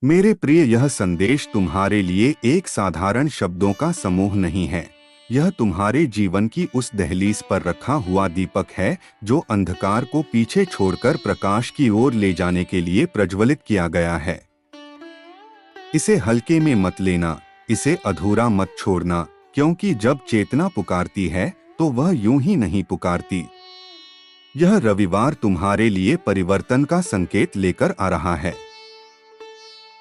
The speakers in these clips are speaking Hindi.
मेरे प्रिय, यह संदेश तुम्हारे लिए एक साधारण शब्दों का समूह नहीं है। यह तुम्हारे जीवन की उस दहलीज पर रखा हुआ दीपक है जो अंधकार को पीछे छोड़कर प्रकाश की ओर ले जाने के लिए प्रज्वलित किया गया है। इसे हल्के में मत लेना, इसे अधूरा मत छोड़ना, क्योंकि जब चेतना पुकारती है तो वह यूं ही नहीं पुकारती। यह रविवार तुम्हारे लिए परिवर्तन का संकेत लेकर आ रहा है।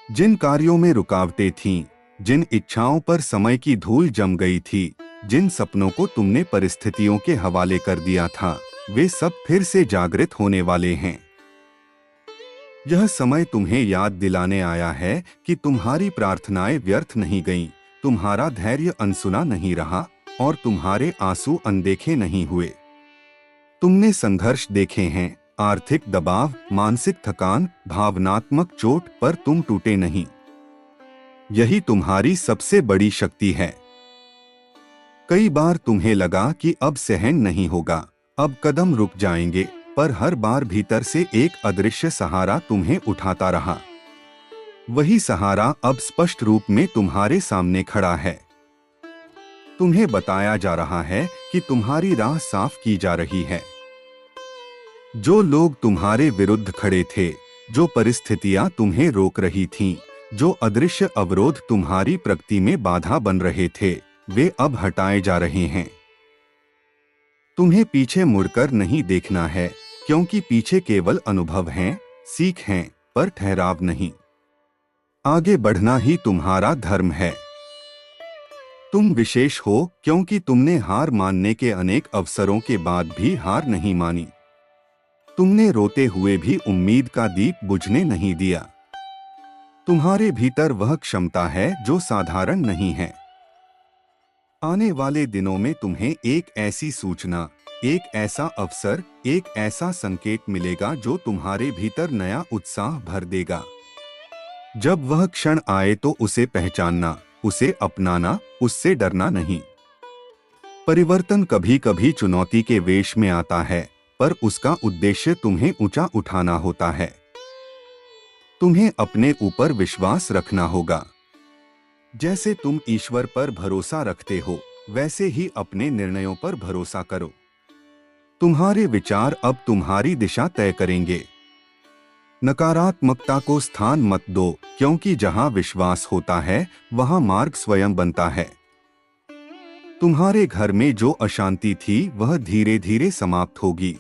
जिन कार्यों में रुकावटें थीं, जिन इच्छाओं पर समय की धूल जम गई थी, जिन सपनों को तुमने परिस्थितियों के हवाले कर दिया था, वे सब फिर से जागृत होने वाले हैं। यह समय तुम्हें याद दिलाने आया है कि तुम्हारी प्रार्थनाएं व्यर्थ नहीं गईं, तुम्हारा धैर्य अनसुना नहीं रहा और तुम्हारे आंसू अनदेखे नहीं हुए। तुमने संघर्ष देखे हैं, आर्थिक दबाव, मानसिक थकान, भावनात्मक चोट, पर तुम टूटे नहीं। यही तुम्हारी सबसे बड़ी शक्ति है। कई बार तुम्हें लगा कि अब सहन नहीं होगा, अब कदम रुक जाएंगे, पर हर बार भीतर से एक अदृश्य सहारा तुम्हें उठाता रहा। वही सहारा अब स्पष्ट रूप में तुम्हारे सामने खड़ा है। तुम्हें बताया जा रहा है कि तुम्हारी राह साफ की जा रही है। जो लोग तुम्हारे विरुद्ध खड़े थे, जो परिस्थितियां तुम्हें रोक रही थीं, जो अदृश्य अवरोध तुम्हारी प्रगति में बाधा बन रहे थे, वे अब हटाए जा रहे हैं। तुम्हें पीछे मुड़कर नहीं देखना है, क्योंकि पीछे केवल अनुभव हैं, सीख हैं, पर ठहराव नहीं। आगे बढ़ना ही तुम्हारा धर्म है। तुम विशेष हो क्योंकि तुमने हार मानने के अनेक अवसरों के बाद भी हार नहीं मानी। तुमने रोते हुए भी उम्मीद का दीप बुझने नहीं दिया। तुम्हारे भीतर वह क्षमता है जो साधारण नहीं है। आने वाले दिनों में तुम्हें एक ऐसी सूचना, एक ऐसा अवसर, एक ऐसा संकेत मिलेगा जो तुम्हारे भीतर नया उत्साह भर देगा। जब वह क्षण आए तो उसे पहचानना, उसे अपनाना, उससे डरना नहीं। परिवर्तन कभी कभी चुनौती के वेश में आता है, पर उसका उद्देश्य तुम्हें ऊंचा उठाना होता है। तुम्हें अपने ऊपर विश्वास रखना होगा। जैसे तुम ईश्वर पर भरोसा रखते हो, वैसे ही अपने निर्णयों पर भरोसा करो। तुम्हारे विचार अब तुम्हारी दिशा तय करेंगे। नकारात्मकता को स्थान मत दो, क्योंकि जहां विश्वास होता है वहां मार्ग स्वयं बनता है। तुम्हारे घर में जो अशांति थी वह धीरे धीरे समाप्त होगी।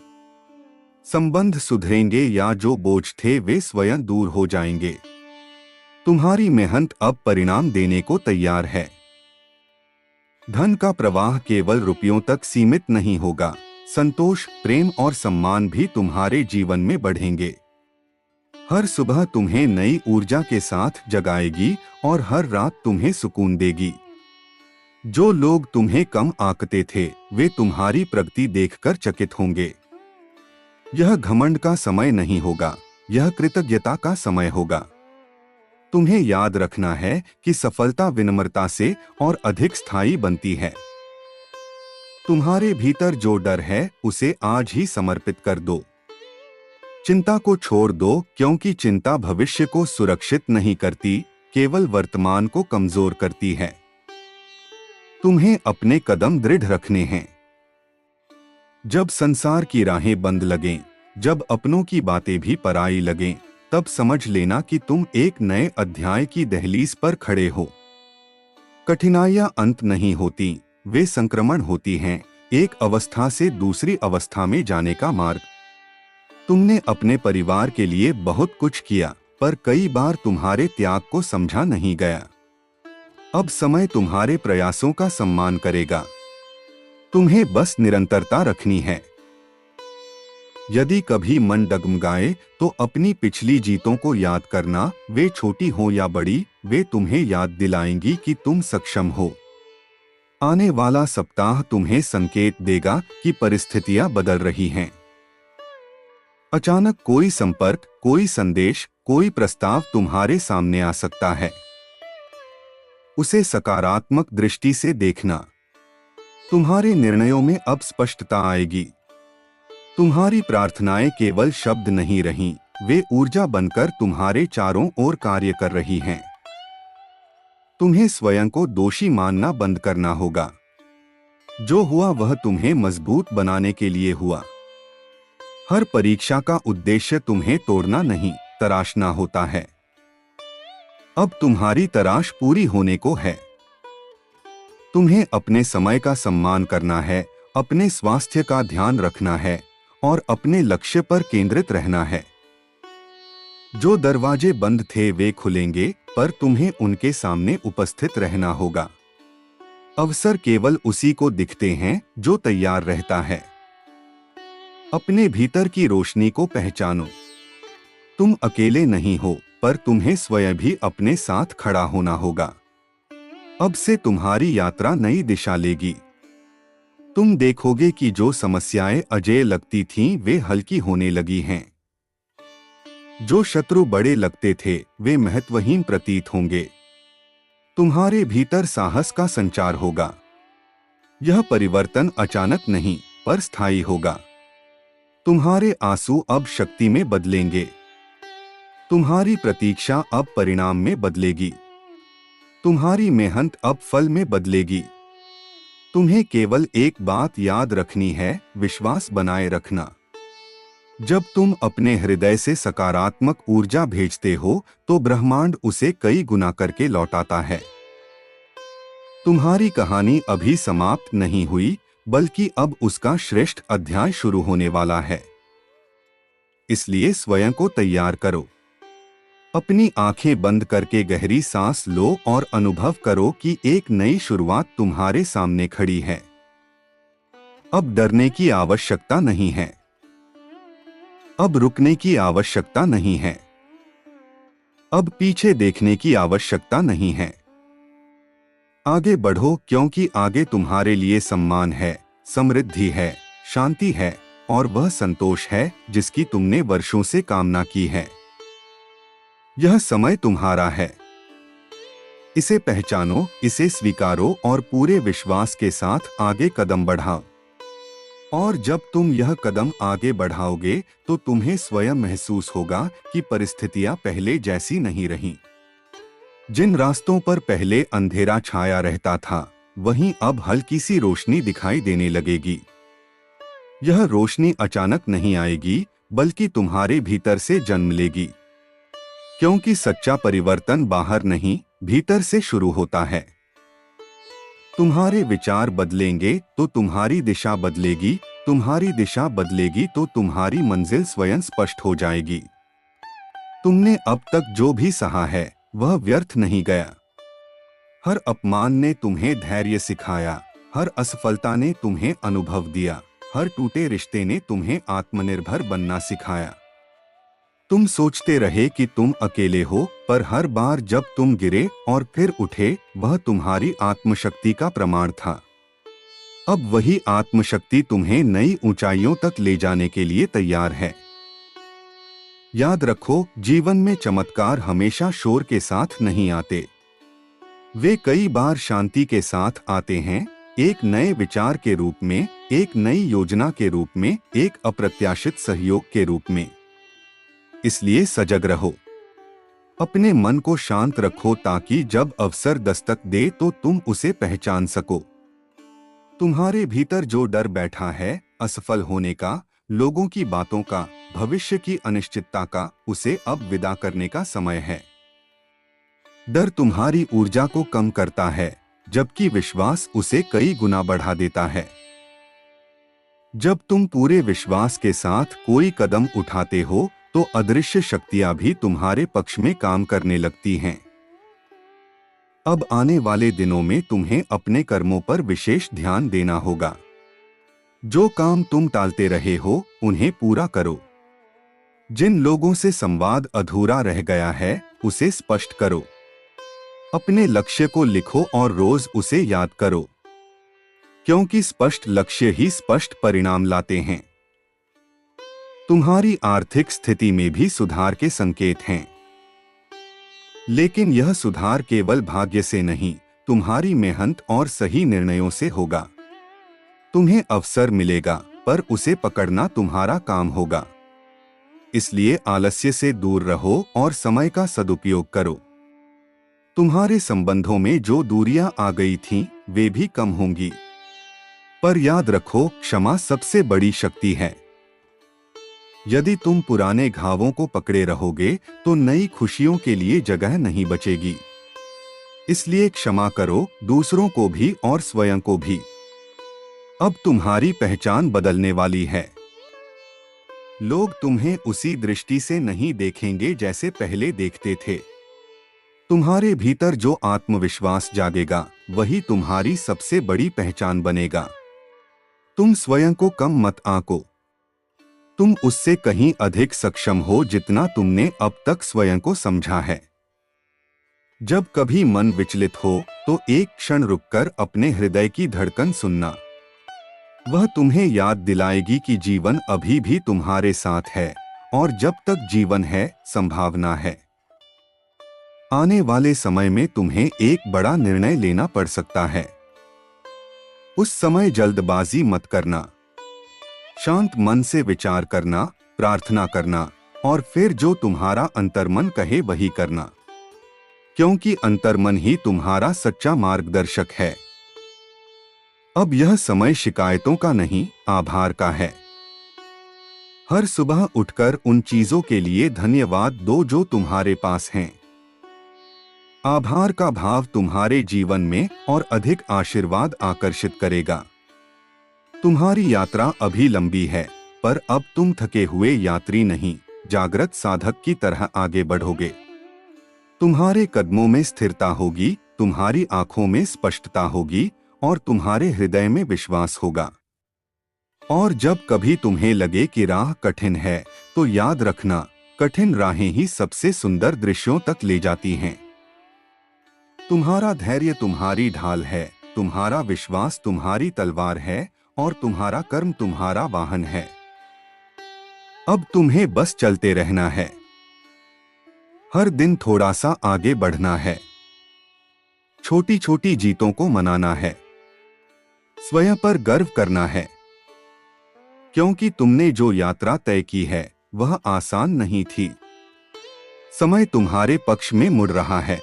संबंध सुधरेंगे या जो बोझ थे वे स्वयं दूर हो जाएंगे। तुम्हारी मेहनत अब परिणाम देने को तैयार है। धन का प्रवाह केवल रुपयों तक सीमित नहीं होगा। संतोष, प्रेम और सम्मान भी तुम्हारे जीवन में बढ़ेंगे। हर सुबह तुम्हें नई ऊर्जा के साथ जगाएगी और हर रात तुम्हें सुकून देगी। जो लोग तुम्हें कम आंकते थे, वे तुम्हारी प्रगति देखकर चकित होंगे। यह घमंड का समय नहीं होगा, यह कृतज्ञता का समय होगा। तुम्हें याद रखना है कि सफलता विनम्रता से और अधिक स्थायी बनती है। तुम्हारे भीतर जो डर है उसे आज ही समर्पित कर दो। चिंता को छोड़ दो, क्योंकि चिंता भविष्य को सुरक्षित नहीं करती, केवल वर्तमान को कमजोर करती है। तुम्हें अपने कदम दृढ़ रखने हैं। जब संसार की राहें बंद लगें, जब अपनों की बातें भी पराई लगें, तब समझ लेना कि तुम एक नए अध्याय की दहलीज पर खड़े हो। कठिनाइयां अंत नहीं होती, वे संक्रमण होती हैं, एक अवस्था से दूसरी अवस्था में जाने का मार्ग। तुमने अपने परिवार के लिए बहुत कुछ किया, पर कई बार तुम्हारे त्याग को समझा नहीं गया। अब समय तुम्हारे प्रयासों का सम्मान करेगा। तुम्हें बस निरंतरता रखनी है। यदि कभी मन डगमगाए तो अपनी पिछली जीतों को याद करना, वे छोटी हो या बड़ी, वे तुम्हें याद दिलाएंगी कि तुम सक्षम हो। आने वाला सप्ताह तुम्हें संकेत देगा कि परिस्थितियां बदल रही हैं। अचानक कोई संपर्क, कोई संदेश, कोई प्रस्ताव तुम्हारे सामने आ सकता है। उसे सकारात्मक दृष्टि से देखना। तुम्हारे निर्णयों में अब स्पष्टता आएगी। तुम्हारी प्रार्थनाएं केवल शब्द नहीं रहीं, वे ऊर्जा बनकर तुम्हारे चारों ओर कार्य कर रही हैं। तुम्हें स्वयं को दोषी मानना बंद करना होगा। जो हुआ वह तुम्हें मजबूत बनाने के लिए हुआ। हर परीक्षा का उद्देश्य तुम्हें तोड़ना नहीं, तराशना होता है। अब तुम्हारी तराश पूरी होने को है। तुम्हें अपने समय का सम्मान करना है, अपने स्वास्थ्य का ध्यान रखना है और अपने लक्ष्य पर केंद्रित रहना है। जो दरवाजे बंद थे वे खुलेंगे, पर तुम्हें उनके सामने उपस्थित रहना होगा। अवसर केवल उसी को दिखते हैं जो तैयार रहता है। अपने भीतर की रोशनी को पहचानो। तुम अकेले नहीं हो, पर तुम्हें स्वयं भी अपने साथ खड़ा होना होगा। अब से तुम्हारी यात्रा नई दिशा लेगी। तुम देखोगे कि जो समस्याएं अजेय लगती थीं वे हल्की होने लगी हैं। जो शत्रु बड़े लगते थे वे महत्वहीन प्रतीत होंगे। तुम्हारे भीतर साहस का संचार होगा। यह परिवर्तन अचानक नहीं, पर स्थायी होगा। तुम्हारे आंसू अब शक्ति में बदलेंगे। तुम्हारी प्रतीक्षा अब परिणाम में बदलेगी। तुम्हारी मेहनत अब फल में बदलेगी। तुम्हें केवल एक बात याद रखनी है, विश्वास बनाए रखना। जब तुम अपने हृदय से सकारात्मक ऊर्जा भेजते हो तो ब्रह्मांड उसे कई गुना करके लौटाता है। तुम्हारी कहानी अभी समाप्त नहीं हुई, बल्कि अब उसका श्रेष्ठ अध्याय शुरू होने वाला है। इसलिए स्वयं को तैयार करो। अपनी आंखें बंद करके गहरी सांस लो और अनुभव करो कि एक नई शुरुआत तुम्हारे सामने खड़ी है। अब डरने की आवश्यकता नहीं है। अब रुकने की आवश्यकता नहीं है। अब पीछे देखने की आवश्यकता नहीं है। आगे बढ़ो, क्योंकि आगे तुम्हारे लिए सम्मान है, समृद्धि है, शांति है और वह संतोष है जिसकी तुमने वर्षों से कामना की है। यह समय तुम्हारा है। इसे पहचानो, इसे स्वीकारो और पूरे विश्वास के साथ आगे कदम बढ़ाओ। और जब तुम यह कदम आगे बढ़ाओगे तो तुम्हें स्वयं महसूस होगा कि परिस्थितियां पहले जैसी नहीं रहीं। जिन रास्तों पर पहले अंधेरा छाया रहता था, वहीं अब हल्की सी रोशनी दिखाई देने लगेगी। यह रोशनी अचानक नहीं आएगी, बल्कि तुम्हारे भीतर से जन्म लेगी। क्योंकि सच्चा परिवर्तन बाहर नहीं, भीतर से शुरू होता है। तुम्हारे विचार बदलेंगे तो तुम्हारी दिशा बदलेगी, तुम्हारी दिशा बदलेगी तो तुम्हारी मंजिल स्वयं स्पष्ट हो जाएगी। तुमने अब तक जो भी सहा है वह व्यर्थ नहीं गया। हर अपमान ने तुम्हें धैर्य सिखाया, हर असफलता ने तुम्हें अनुभव दिया, हर टूटे रिश्ते ने तुम्हें आत्मनिर्भर बनना सिखाया। तुम सोचते रहे कि तुम अकेले हो, पर हर बार जब तुम गिरे और फिर उठे, वह तुम्हारी आत्मशक्ति का प्रमाण था। अब वही आत्मशक्ति तुम्हें नई ऊंचाइयों तक ले जाने के लिए तैयार है। याद रखो, जीवन में चमत्कार हमेशा शोर के साथ नहीं आते। वे कई बार शांति के साथ आते हैं, एक नए विचार के रूप में, एक नई योजना के रूप में, एक अप्रत्याशित सहयोग के रूप में। इसलिए सजग रहो। अपने मन को शांत रखो ताकि जब अवसर दस्तक दे तो तुम उसे पहचान सको। तुम्हारे भीतर जो डर बैठा है, असफल होने का, लोगों की बातों का, भविष्य की अनिश्चितता का, उसे अब विदा करने का समय है। डर तुम्हारी ऊर्जा को कम करता है, जबकि विश्वास उसे कई गुना बढ़ा देता है। जब तुम पूरे विश्वास के साथ कोई कदम उठाते हो तो अदृश्य शक्तियां भी तुम्हारे पक्ष में काम करने लगती हैं। अब आने वाले दिनों में तुम्हें अपने कर्मों पर विशेष ध्यान देना होगा। जो काम तुम टालते रहे हो उन्हें पूरा करो। जिन लोगों से संवाद अधूरा रह गया है उसे स्पष्ट करो। अपने लक्ष्य को लिखो और रोज उसे याद करो, क्योंकि स्पष्ट लक्ष्य ही स्पष्ट परिणाम लाते हैं। तुम्हारी आर्थिक स्थिति में भी सुधार के संकेत हैं, लेकिन यह सुधार केवल भाग्य से नहीं, तुम्हारी मेहनत और सही निर्णयों से होगा। तुम्हें अवसर मिलेगा, पर उसे पकड़ना तुम्हारा काम होगा। इसलिए आलस्य से दूर रहो और समय का सदुपयोग करो। तुम्हारे संबंधों में जो दूरियां आ गई थीं, वे भी कम होंगी। पर याद रखो, क्षमा सबसे बड़ी शक्ति है। यदि तुम पुराने घावों को पकड़े रहोगे तो नई खुशियों के लिए जगह नहीं बचेगी। इसलिए क्षमा करो, दूसरों को भी और स्वयं को भी। अब तुम्हारी पहचान बदलने वाली है। लोग तुम्हें उसी दृष्टि से नहीं देखेंगे जैसे पहले देखते थे। तुम्हारे भीतर जो आत्मविश्वास जागेगा, वही तुम्हारी सबसे बड़ी पहचान बनेगा। तुम स्वयं को कम मत आंको। तुम उससे कहीं अधिक सक्षम हो जितना तुमने अब तक स्वयं को समझा है। जब कभी मन विचलित हो तो एक क्षण रुककर अपने हृदय की धड़कन सुनना। वह तुम्हें याद दिलाएगी कि जीवन अभी भी तुम्हारे साथ है और जब तक जीवन है, संभावना है। आने वाले समय में तुम्हें एक बड़ा निर्णय लेना पड़ सकता है। उस समय जल्दबाजी मत करना। शांत मन से विचार करना, प्रार्थना करना और फिर जो तुम्हारा अंतर्मन कहे वही करना, क्योंकि अंतर्मन ही तुम्हारा सच्चा मार्गदर्शक है। अब यह समय शिकायतों का नहीं, आभार का है। हर सुबह उठकर उन चीजों के लिए धन्यवाद दो जो तुम्हारे पास हैं। आभार का भाव तुम्हारे जीवन में और अधिक आशीर्वाद आकर्षित करेगा। तुम्हारी यात्रा अभी लंबी है, पर अब तुम थके हुए यात्री नहीं, जागृत साधक की तरह आगे बढ़ोगे। तुम्हारे कदमों में स्थिरता होगी, तुम्हारी आंखों में स्पष्टता होगी और तुम्हारे हृदय में विश्वास होगा। और जब कभी तुम्हें लगे कि राह कठिन है, तो याद रखना, कठिन राहें ही सबसे सुंदर दृश्यों तक ले जाती हैं। तुम्हारा धैर्य तुम्हारी ढाल है, तुम्हारा विश्वास तुम्हारी तलवार है और तुम्हारा कर्म तुम्हारा वाहन है। अब तुम्हें बस चलते रहना है। हर दिन थोड़ा सा आगे बढ़ना है। छोटी छोटी जीतों को मनाना है। स्वयं पर गर्व करना है, क्योंकि तुमने जो यात्रा तय की है वह आसान नहीं थी। समय तुम्हारे पक्ष में मुड़ रहा है।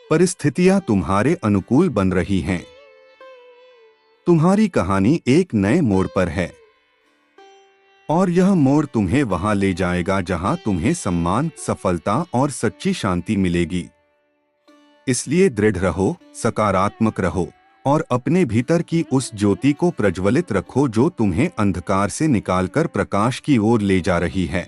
परिस्थितियां तुम्हारे अनुकूल बन रही हैं। तुम्हारी कहानी एक नए मोड़ पर है और यह मोड़ तुम्हें वहां ले जाएगा जहां तुम्हें सम्मान, सफलता और सच्ची शांति मिलेगी। इसलिए दृढ़ रहो, सकारात्मक रहो और अपने भीतर की उस ज्योति को प्रज्वलित रखो जो तुम्हें अंधकार से निकालकर प्रकाश की ओर ले जा रही है।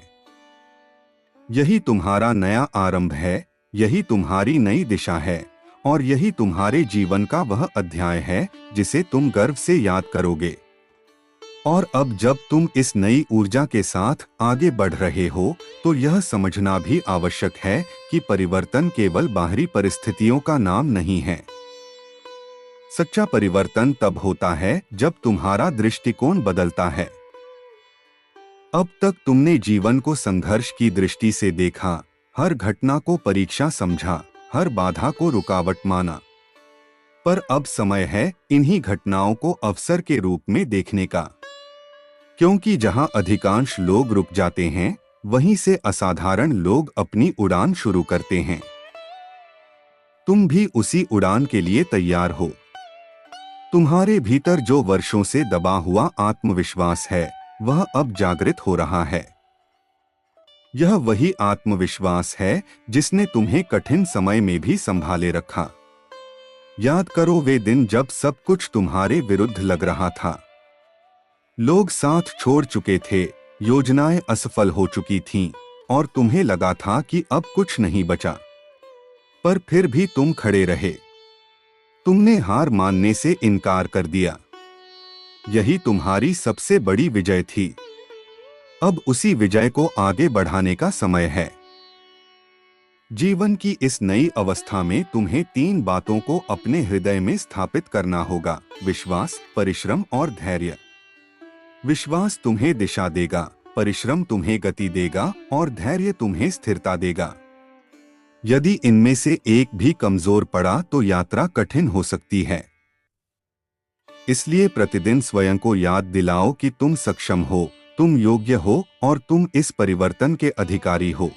यही तुम्हारा नया आरंभ है, यही तुम्हारी नई दिशा है और यही तुम्हारे जीवन का वह अध्याय है जिसे तुम गर्व से याद करोगे। और अब जब तुम इस नई ऊर्जा के साथ आगे बढ़ रहे हो, तो यह समझना भी आवश्यक है कि परिवर्तन केवल बाहरी परिस्थितियों का नाम नहीं है। सच्चा परिवर्तन तब होता है जब तुम्हारा दृष्टिकोण बदलता है। अब तक तुमने जीवन को संघर्ष की दृष्टि से देखा, हर घटना को परीक्षा समझा, हर बाधा को रुकावट माना। पर अब समय है इन्हीं घटनाओं को अवसर के रूप में देखने का, क्योंकि जहां अधिकांश लोग रुक जाते हैं, वहीं से असाधारण लोग अपनी उड़ान शुरू करते हैं। तुम भी उसी उड़ान के लिए तैयार हो। तुम्हारे भीतर जो वर्षों से दबा हुआ आत्मविश्वास है, वह अब जागृत हो रहा है। यह वही आत्मविश्वास है जिसने तुम्हें कठिन समय में भी संभाले रखा। याद करो वे दिन जब सब कुछ तुम्हारे विरुद्ध लग रहा था। लोग साथ छोड़ चुके थे, योजनाएं असफल हो चुकी थीं और तुम्हें लगा था कि अब कुछ नहीं बचा। पर फिर भी तुम खड़े रहे। तुमने हार मानने से इनकार कर दिया। यही तुम्हारी सबसे बड़ी विजय थी। अब उसी विजय को आगे बढ़ाने का समय है। जीवन की इस नई अवस्था में तुम्हें 3 बातों को अपने हृदय में स्थापित करना होगा: विश्वास, परिश्रम और धैर्य। विश्वास तुम्हें दिशा देगा, परिश्रम तुम्हें गति देगा और धैर्य तुम्हें स्थिरता देगा। यदि इनमें से एक भी कमजोर पड़ा तो यात्रा कठिन हो सकती है। इसलिए प्रतिदिन स्वयं को याद दिलाओ कि तुम सक्षम हो, तुम योग्य हो और तुम इस परिवर्तन के अधिकारी हो।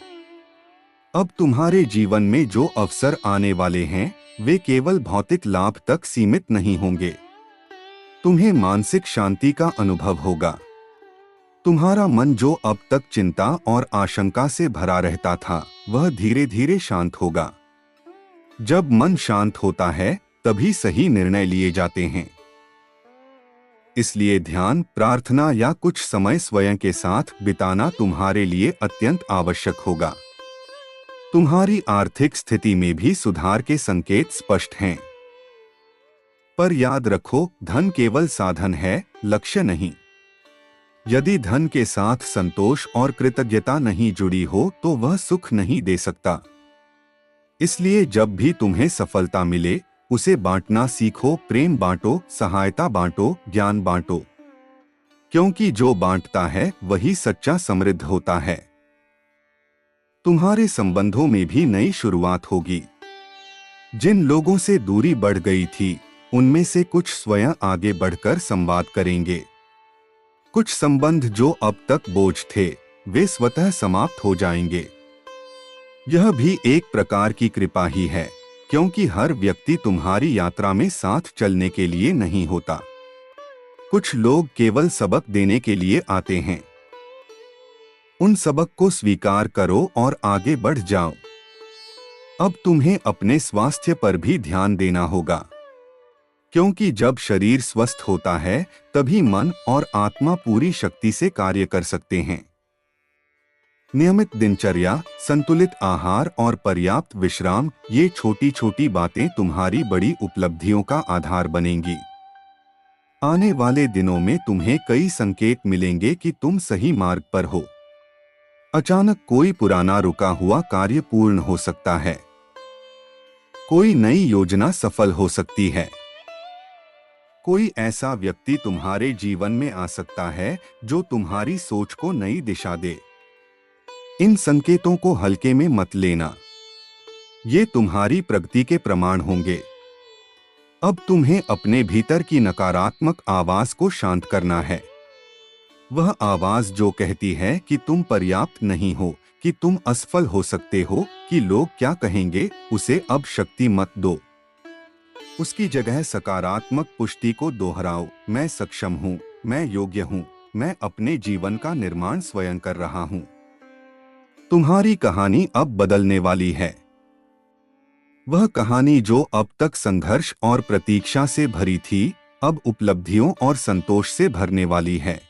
अब तुम्हारे जीवन में जो अवसर आने वाले हैं वे केवल भौतिक लाभ तक सीमित नहीं होंगे। तुम्हें मानसिक शांति का अनुभव होगा। तुम्हारा मन जो अब तक चिंता और आशंका से भरा रहता था वह धीरे धीरे शांत होगा। जब मन शांत होता है तभी सही निर्णय लिए जाते हैं। इसलिए ध्यान, प्रार्थना या कुछ समय स्वयं के साथ बिताना तुम्हारे लिए अत्यंत आवश्यक होगा। तुम्हारी आर्थिक स्थिति में भी सुधार के संकेत स्पष्ट हैं। पर याद रखो, धन केवल साधन है, लक्ष्य नहीं। यदि धन के साथ संतोष और कृतज्ञता नहीं जुड़ी हो तो वह सुख नहीं दे सकता। इसलिए जब भी तुम्हें सफलता मिले उसे बांटना सीखो। प्रेम बांटो, सहायता बांटो, ज्ञान बांटो, क्योंकि जो बांटता है वही सच्चा समृद्ध होता है। तुम्हारे संबंधों में भी नई शुरुआत होगी। जिन लोगों से दूरी बढ़ गई थी उनमें से कुछ स्वयं आगे बढ़कर संवाद करेंगे। कुछ संबंध जो अब तक बोझ थे वे स्वतः समाप्त हो जाएंगे। यह भी एक प्रकार की कृपा ही है, क्योंकि हर व्यक्ति तुम्हारी यात्रा में साथ चलने के लिए नहीं होता। कुछ लोग केवल सबक देने के लिए आते हैं। उन सबक को स्वीकार करो और आगे बढ़ जाओ। अब तुम्हें अपने स्वास्थ्य पर भी ध्यान देना होगा, क्योंकि जब शरीर स्वस्थ होता है तभी मन और आत्मा पूरी शक्ति से कार्य कर सकते हैं। नियमित दिनचर्या, संतुलित आहार और पर्याप्त विश्राम, ये छोटी छोटी बातें तुम्हारी बड़ी उपलब्धियों का आधार बनेंगी। आने वाले दिनों में तुम्हें कई संकेत मिलेंगे कि तुम सही मार्ग पर हो। अचानक कोई पुराना रुका हुआ कार्य पूर्ण हो सकता है। कोई नई योजना सफल हो सकती है। कोई ऐसा व्यक्ति तुम्हारे जीवन में आ सकता है जो तुम्हारी सोच को नई दिशा दे। इन संकेतों को हल्के में मत लेना। ये तुम्हारी प्रगति के प्रमाण होंगे। अब तुम्हें अपने भीतर की नकारात्मक आवाज को शांत करना है। वह आवाज जो कहती है कि तुम पर्याप्त नहीं हो, कि तुम असफल हो सकते हो, कि लोग क्या कहेंगे, उसे अब शक्ति मत दो। उसकी जगह सकारात्मक पुष्टि को दोहराओ। मैं सक्षम हूँ, मैं योग्य हूँ, मैं अपने जीवन का निर्माण स्वयं कर रहा हूँ। तुम्हारी कहानी अब बदलने वाली है। वह कहानी जो अब तक संघर्ष और प्रतीक्षा से भरी थी, अब उपलब्धियों और संतोष से भरने वाली है।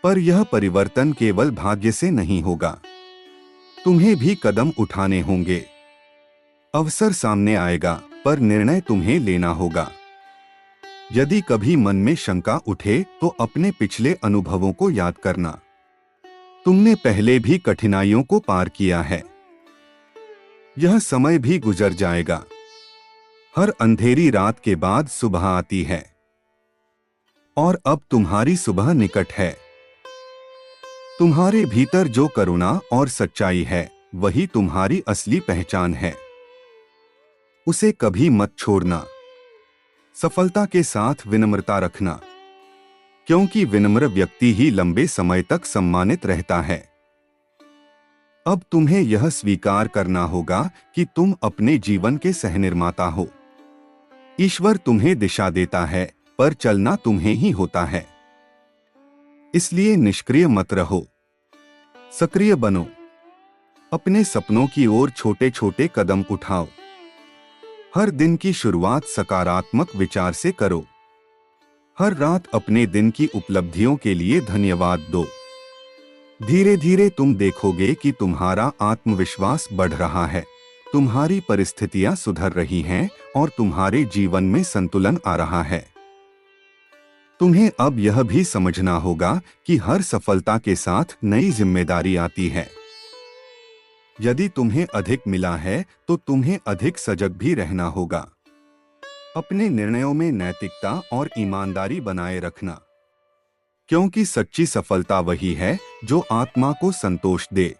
पर यह परिवर्तन केवल भाग्य से नहीं होगा। तुम्हें भी कदम उठाने होंगे। अवसर सामने आएगा, पर निर्णय तुम्हें लेना होगा। यदि कभी मन में शंका उठे तो अपने पिछले अनुभवों को याद करना। तुमने पहले भी कठिनाइयों को पार किया है। यह समय भी गुजर जाएगा। हर अंधेरी रात के बाद सुबह आती है, और अब तुम्हारी सुबह निकट है। तुम्हारे भीतर जो करुणा और सच्चाई है वही तुम्हारी असली पहचान है। उसे कभी मत छोड़ना। सफलता के साथ विनम्रता रखना, क्योंकि विनम्र व्यक्ति ही लंबे समय तक सम्मानित रहता है। अब तुम्हें यह स्वीकार करना होगा कि तुम अपने जीवन के सहनिर्माता हो। ईश्वर तुम्हें दिशा देता है, पर चलना तुम्हें ही होता है। इसलिए निष्क्रिय मत रहो, सक्रिय बनो। अपने सपनों की ओर छोटे छोटे कदम उठाओ। हर दिन की शुरुआत सकारात्मक विचार से करो। हर रात अपने दिन की उपलब्धियों के लिए धन्यवाद दो। धीरे धीरे तुम देखोगे कि तुम्हारा आत्मविश्वास बढ़ रहा है, तुम्हारी परिस्थितियां सुधर रही हैं और तुम्हारे जीवन में संतुलन आ रहा है। तुम्हें अब यह भी समझना होगा कि हर सफलता के साथ नई जिम्मेदारी आती है। यदि तुम्हें अधिक मिला है तो तुम्हें अधिक सजग भी रहना होगा। अपने निर्णयों में नैतिकता और ईमानदारी बनाए रखना, क्योंकि सच्ची सफलता वही है जो आत्मा को संतोष दे।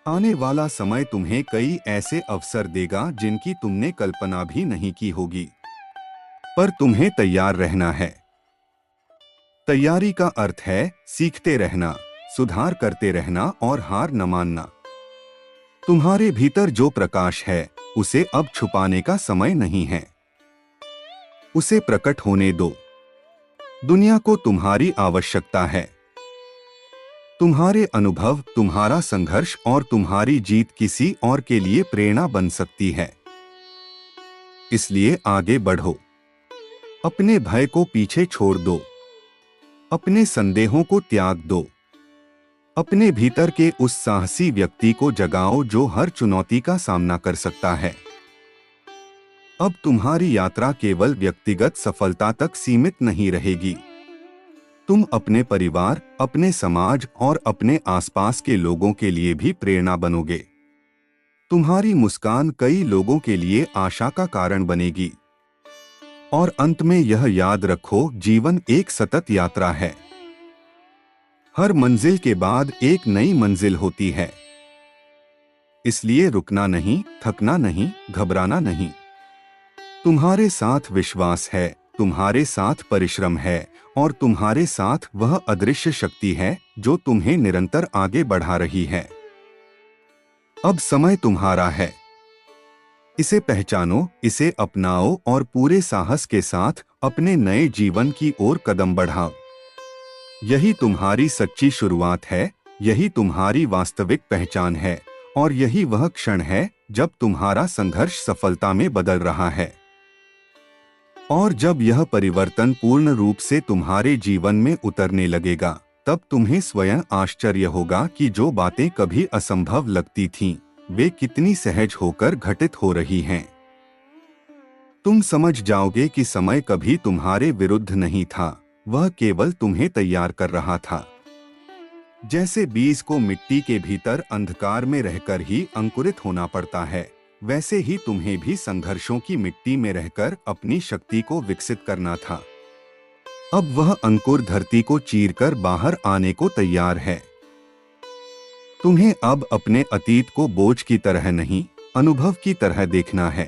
आने वाला समय तुम्हें कई ऐसे अवसर देगा जिनकी तुमने कल्पना भी नहीं की होगी, पर तुम्हें तैयार रहना है। तैयारी का अर्थ है सीखते रहना, सुधार करते रहना और हार न मानना। तुम्हारे भीतर जो प्रकाश है उसे अब छुपाने का समय नहीं है, उसे प्रकट होने दो। दुनिया को तुम्हारी आवश्यकता है। तुम्हारे अनुभव, तुम्हारा संघर्ष और तुम्हारी जीत किसी और के लिए प्रेरणा बन सकती है। इसलिए आगे बढ़ो। अपने भय को पीछे छोड़ दो, अपने संदेहों को त्याग दो। अपने भीतर के उस साहसी व्यक्ति को जगाओ जो हर चुनौती का सामना कर सकता है। अब तुम्हारी यात्रा केवल व्यक्तिगत सफलता तक सीमित नहीं रहेगी। तुम अपने परिवार, अपने समाज और अपने आसपास के लोगों के लिए भी प्रेरणा बनोगे। तुम्हारी मुस्कान कई लोगों के लिए आशा का कारण बनेगी। और अंत में यह याद रखो, जीवन एक सतत यात्रा है। हर मंजिल के बाद एक नई मंजिल होती है। इसलिए रुकना नहीं, थकना नहीं, घबराना नहीं। तुम्हारे साथ विश्वास है, तुम्हारे साथ परिश्रम है और तुम्हारे साथ वह अदृश्य शक्ति है जो तुम्हें निरंतर आगे बढ़ा रही है। अब समय तुम्हारा है। इसे पहचानो, इसे अपनाओ और पूरे साहस के साथ अपने नए जीवन की ओर कदम बढ़ाओ। यही तुम्हारी सच्ची शुरुआत है, यही तुम्हारी वास्तविक पहचान है और यही वह क्षण है जब तुम्हारा संघर्ष सफलता में बदल रहा है। और जब यह परिवर्तन पूर्ण रूप से तुम्हारे जीवन में उतरने लगेगा, तब तुम्हें स्वयं आश्चर्य होगा कि जो बातें कभी असंभव लगती थीं, वे कितनी सहज होकर घटित हो रही हैं। तुम समझ जाओगे कि समय कभी तुम्हारे विरुद्ध नहीं था, वह केवल तुम्हें तैयार कर रहा था। जैसे बीज को मिट्टी के भीतर अंधकार में रहकर ही अंकुरित होना पड़ता है, वैसे ही तुम्हें भी संघर्षों की मिट्टी में रहकर अपनी शक्ति को विकसित करना था। अब वह अंकुर धरती को चीरकर बाहर आने को तैयार है। तुम्हें अब अपने अतीत को बोझ की तरह नहीं, अनुभव की तरह देखना है।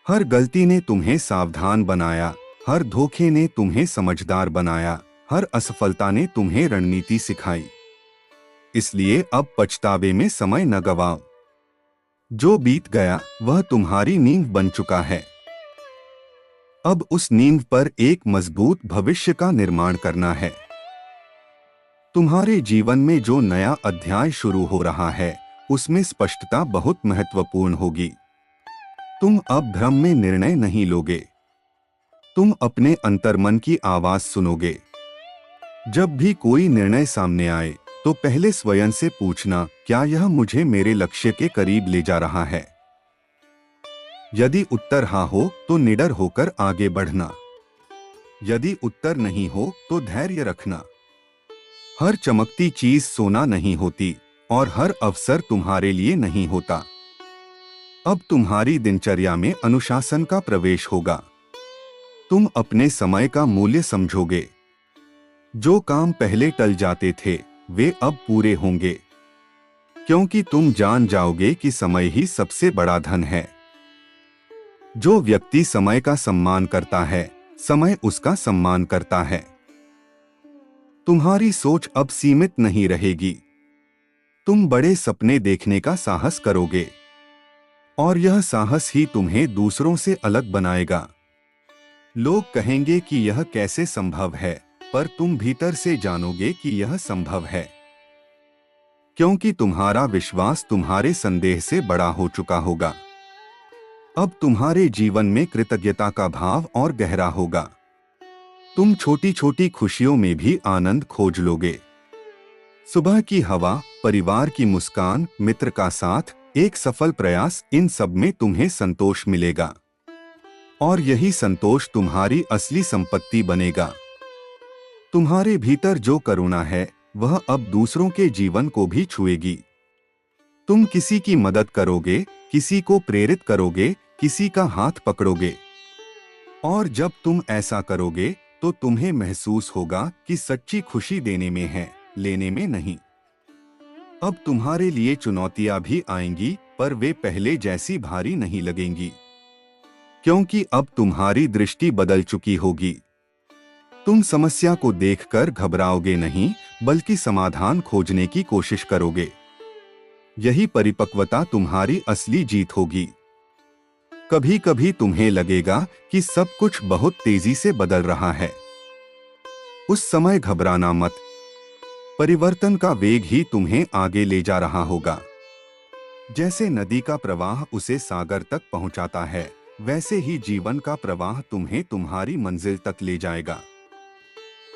हर गलती ने तुम्हें सावधान बनाया, हर धोखे ने तुम्हें समझदार बनाया, हर असफलता ने तुम्हें रणनीति सिखाई। इसलिए अब पछतावे में समय न गवाओ। जो बीत गया वह तुम्हारी नींव बन चुका है। अब उस नींव पर एक मजबूत भविष्य का निर्माण करना है। तुम्हारे जीवन में जो नया अध्याय शुरू हो रहा है, उसमें स्पष्टता बहुत महत्वपूर्ण होगी। तुम अब भ्रम में निर्णय नहीं लोगे, तुम अपने अंतर्मन की आवाज सुनोगे। जब भी कोई निर्णय सामने आए तो पहले स्वयं से पूछना, क्या यह मुझे मेरे लक्ष्य के करीब ले जा रहा है? यदि उत्तर हाँ हो तो निडर होकर आगे बढ़ना। यदि उत्तर नहीं हो तो धैर्य रखना। हर चमकती चीज सोना नहीं होती और हर अवसर तुम्हारे लिए नहीं होता। अब तुम्हारी दिनचर्या में अनुशासन का प्रवेश होगा। तुम अपने समय का मूल्य समझोगे। जो काम पहले टल जाते थे वे अब पूरे होंगे, क्योंकि तुम जान जाओगे कि समय ही सबसे बड़ा धन है। जो व्यक्ति समय का सम्मान करता है, समय उसका सम्मान करता है। तुम्हारी सोच अब सीमित नहीं रहेगी। तुम बड़े सपने देखने का साहस करोगे और यह साहस ही तुम्हें दूसरों से अलग बनाएगा। लोग कहेंगे कि यह कैसे संभव है, पर तुम भीतर से जानोगे कि यह संभव है, क्योंकि तुम्हारा विश्वास तुम्हारे संदेह से बड़ा हो चुका होगा। अब तुम्हारे जीवन में कृतज्ञता का भाव और गहरा होगा। तुम छोटी छोटी खुशियों में भी आनंद खोज लोगे। सुबह की हवा, परिवार की मुस्कान, मित्र का साथ, एक सफल प्रयास, इन सब में तुम्हें संतोष मिलेगा और यही संतोष तुम्हारी असली संपत्ति बनेगा। तुम्हारे भीतर जो करुणा है वह अब दूसरों के जीवन को भी छुएगी। तुम किसी की मदद करोगे, किसी को प्रेरित करोगे, किसी का हाथ पकड़ोगे और जब तुम ऐसा करोगे तो तुम्हें महसूस होगा कि सच्ची खुशी देने में है, लेने में नहीं। अब तुम्हारे लिए चुनौतियां भी आएंगी, पर वे पहले जैसी भारी नहीं लगेंगी, क्योंकि अब तुम्हारी दृष्टि बदल चुकी होगी। तुम समस्या को देखकर घबराओगे नहीं, बल्कि समाधान खोजने की कोशिश करोगे। यही परिपक्वता तुम्हारी असली जीत होगी। कभी कभी तुम्हें लगेगा कि सब कुछ बहुत तेजी से बदल रहा है। उस समय घबराना मत। परिवर्तन का वेग ही तुम्हें आगे ले जा रहा होगा। जैसे नदी का प्रवाह उसे सागर तक पहुंचाता है, वैसे ही जीवन का प्रवाह तुम्हें तुम्हारी मंजिल तक ले जाएगा।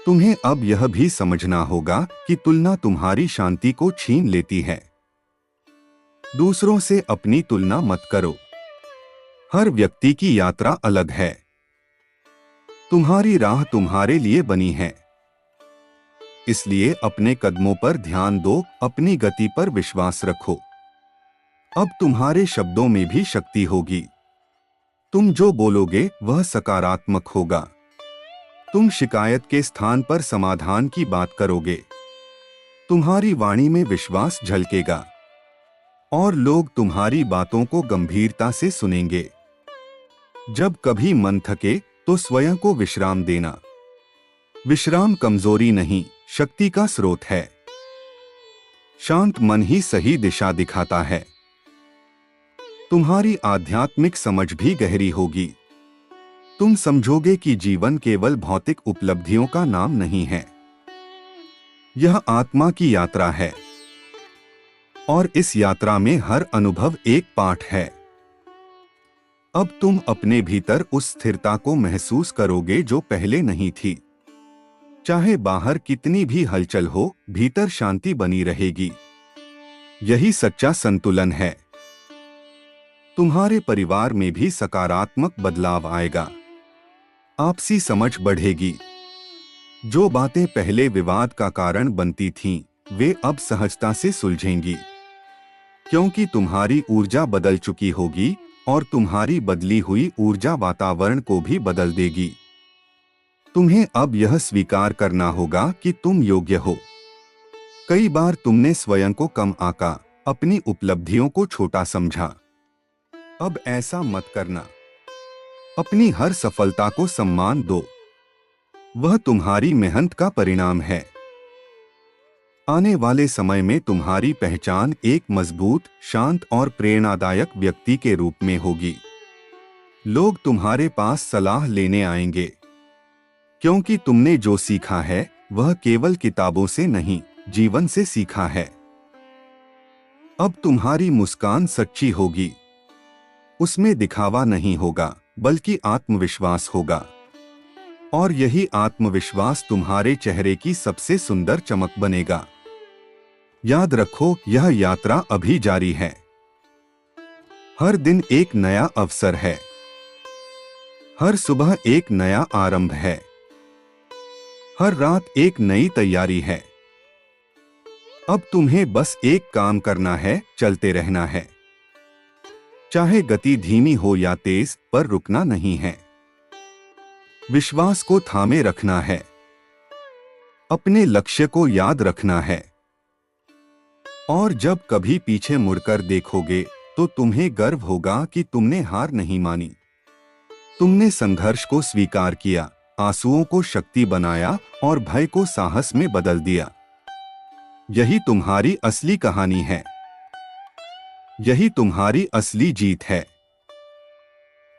तुम्हें अब यह भी समझना होगा कि तुलना तुम्हारी शांति को छीन लेती है। दूसरों से अपनी तुलना मत करो। हर व्यक्ति की यात्रा अलग है। तुम्हारी राह तुम्हारे लिए बनी है। इसलिए अपने कदमों पर ध्यान दो, अपनी गति पर विश्वास रखो। अब तुम्हारे शब्दों में भी शक्ति होगी। तुम जो बोलोगे वह सकारात्मक होगा। तुम शिकायत के स्थान पर समाधान की बात करोगे। तुम्हारी वाणी में विश्वास झलकेगा और लोग तुम्हारी बातों को गंभीरता से सुनेंगे। जब कभी मन थके तो स्वयं को विश्राम देना। विश्राम कमजोरी नहीं, शक्ति का स्रोत है। शांत मन ही सही दिशा दिखाता है। तुम्हारी आध्यात्मिक समझ भी गहरी होगी। तुम समझोगे कि जीवन केवल भौतिक उपलब्धियों का नाम नहीं है। यह आत्मा की यात्रा है और इस यात्रा में हर अनुभव एक पाठ है। अब तुम अपने भीतर उस स्थिरता को महसूस करोगे जो पहले नहीं थी। चाहे बाहर कितनी भी हलचल हो, भीतर शांति बनी रहेगी। यही सच्चा संतुलन है। तुम्हारे परिवार में भी सकारात्मक बदलाव आएगा। आपसी समझ बढ़ेगी। जो बातें पहले विवाद का कारण बनती थीं, वे अब सहजता से सुलझेंगी, क्योंकि तुम्हारी ऊर्जा बदल चुकी होगी और तुम्हारी बदली हुई ऊर्जा वातावरण को भी बदल देगी। तुम्हें अब यह स्वीकार करना होगा कि तुम योग्य हो। कई बार तुमने स्वयं को कम आंका, अपनी उपलब्धियों को छोटा समझा। अब ऐसा मत करना। अपनी हर सफलता को सम्मान दो। वह तुम्हारी मेहनत का परिणाम है। आने वाले समय में तुम्हारी पहचान एक मजबूत, शांत और प्रेरणादायक व्यक्ति के रूप में होगी। लोग तुम्हारे पास सलाह लेने आएंगे, क्योंकि तुमने जो सीखा है वह केवल किताबों से नहीं, जीवन से सीखा है। अब तुम्हारी मुस्कान सच्ची होगी। उसमें दिखावा नहीं होगा, बल्कि आत्मविश्वास होगा। और यही आत्मविश्वास तुम्हारे चेहरे की सबसे सुंदर चमक बनेगा। याद रखो, यह यात्रा अभी जारी है। हर दिन एक नया अवसर है। हर सुबह एक नया आरंभ है। हर रात एक नई तैयारी है। अब तुम्हें बस एक काम करना है, चलते रहना है। चाहे गति धीमी हो या तेज, पर रुकना नहीं है। विश्वास को थामे रखना है। अपने लक्ष्य को याद रखना है। और जब कभी पीछे मुड़कर देखोगे तो तुम्हें गर्व होगा कि तुमने हार नहीं मानी। तुमने संघर्ष को स्वीकार किया, आंसुओं को शक्ति बनाया और भय को साहस में बदल दिया। यही तुम्हारी असली कहानी है। यही तुम्हारी असली जीत है।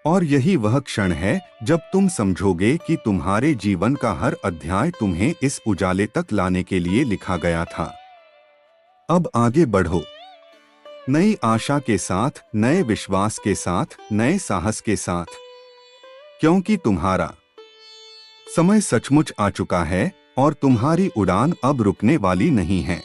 और यही वह क्षण है जब तुम समझोगे कि तुम्हारे जीवन का हर अध्याय तुम्हें इस उजाले तक लाने के लिए लिखा गया था। अब आगे बढ़ो, नई आशा के साथ, नए विश्वास के साथ, नए साहस के साथ, क्योंकि तुम्हारा समय सचमुच आ चुका है और तुम्हारी उड़ान अब रुकने वाली नहीं है।